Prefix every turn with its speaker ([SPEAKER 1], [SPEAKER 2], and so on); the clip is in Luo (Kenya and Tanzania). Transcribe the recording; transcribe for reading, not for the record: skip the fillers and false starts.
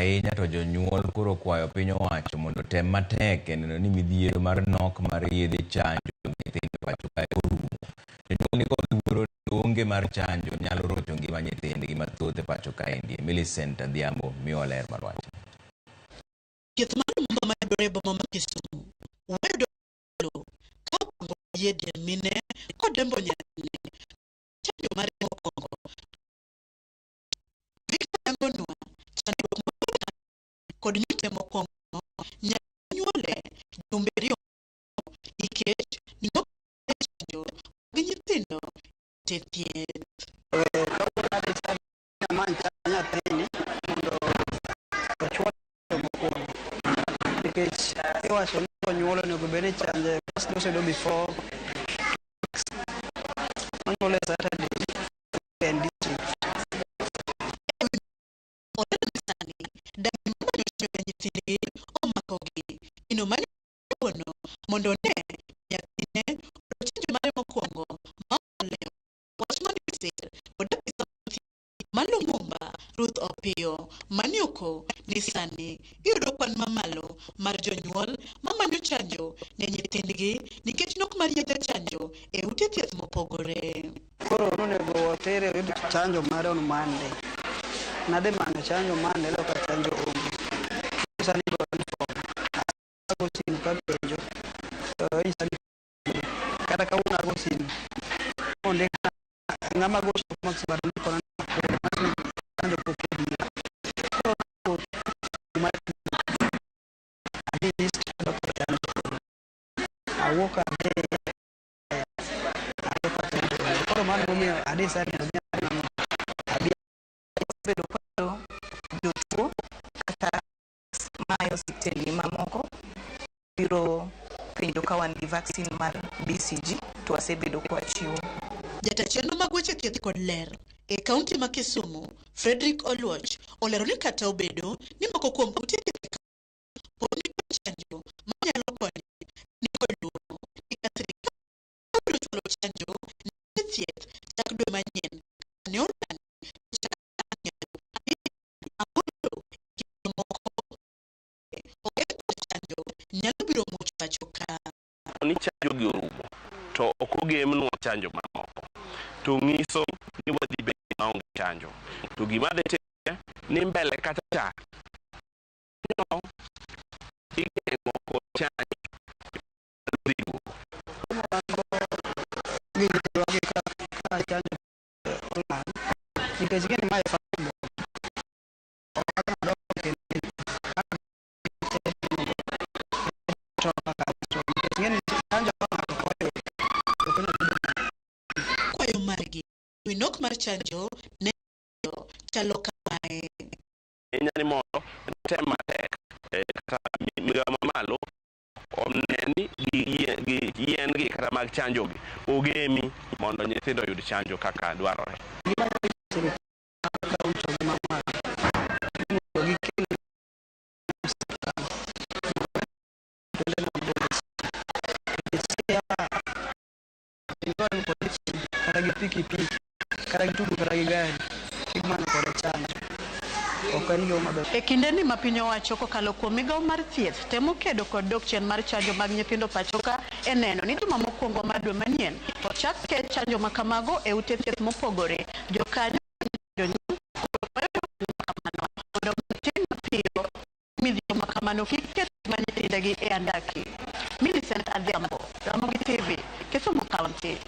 [SPEAKER 1] ahinya to jonyuol koro kwayo piny owacho mondo tem matek neno ni midhiero mar nok mar yedhe chanjo nyithindo pacho kae orumo. Jonyuol ni kod luoro onge mar chanjo nyalo rocho ngima nyithindgi mathoth e pacho kaendi. Millicent Adhiambo miyo ler malwach.
[SPEAKER 2] Thieth mar mama madore boma ma Kisumu wedo ka pango yedhe mine kod dembo nyathine chanjo mar mokwongo Victor chanjo kod nyute mokwongo nyuole jumbe riyo nikech nok chanjo gi nyithindo te thieth.
[SPEAKER 3] It was on you all and before Saturday and district.
[SPEAKER 2] Ruth Opio, Maniuko, Nisani, Yurokwan Mamalo, Marjo Nyuol, Mama Chanjo, Nyithindgi, nikech nok mar yedhe chanjo e ute thieth mopogore.
[SPEAKER 3] Koro onego tere yudo chanjo mare on Monday. Nade manyo chanjo Monday loka chanjo onge. Sani do uniform. Ako sin ka penjo. Isani kata ka una go sin. Onde ngama go max barni kono
[SPEAKER 4] biro penjo kawan gi vaccine mar BCG to asebedo kwa chiwo.
[SPEAKER 2] Jatacheno mag weche thieth kod ler e kaunti ma Kisumu, Frederick Oluoch, olero ni kata obedo ni moko kuom ute thieth pod ni chanjo manyalo konyo ni kod luoro ni chulo chanjo ni thieth chak dwe manyien ne oran nyalo biro much pacho ka
[SPEAKER 5] ni chanjo gi orumo to ok ogemnwa chanjo mamoko to ng'iso ni wadhi bedo maonge chanjo to gima dhi timore ni mbele kata cha no igeng'o kod chanjo
[SPEAKER 2] kwayo margi winok mar chanjo ne chalo kamae
[SPEAKER 5] ni mondo tem matek kata migawo mamalo oneni yien gi kata mag chanjo gi ogemi mondo nyithindo yud chanjo kaka dwarore.
[SPEAKER 2] E kinde ni ma piny owacho kokalo kuom migawo mar thieth temo kedo kod dok chien mar chanjo mag nyithindo pachoka e neno ni juma mokwongo mar dwe manyien ochak ke chanjo ma kamago e ute thieth mopogore jokanyo midhiero ma kamano kik ket nyithindegi e andaki. Millicent Adhiambo, Ramogi TV, Kisumu County.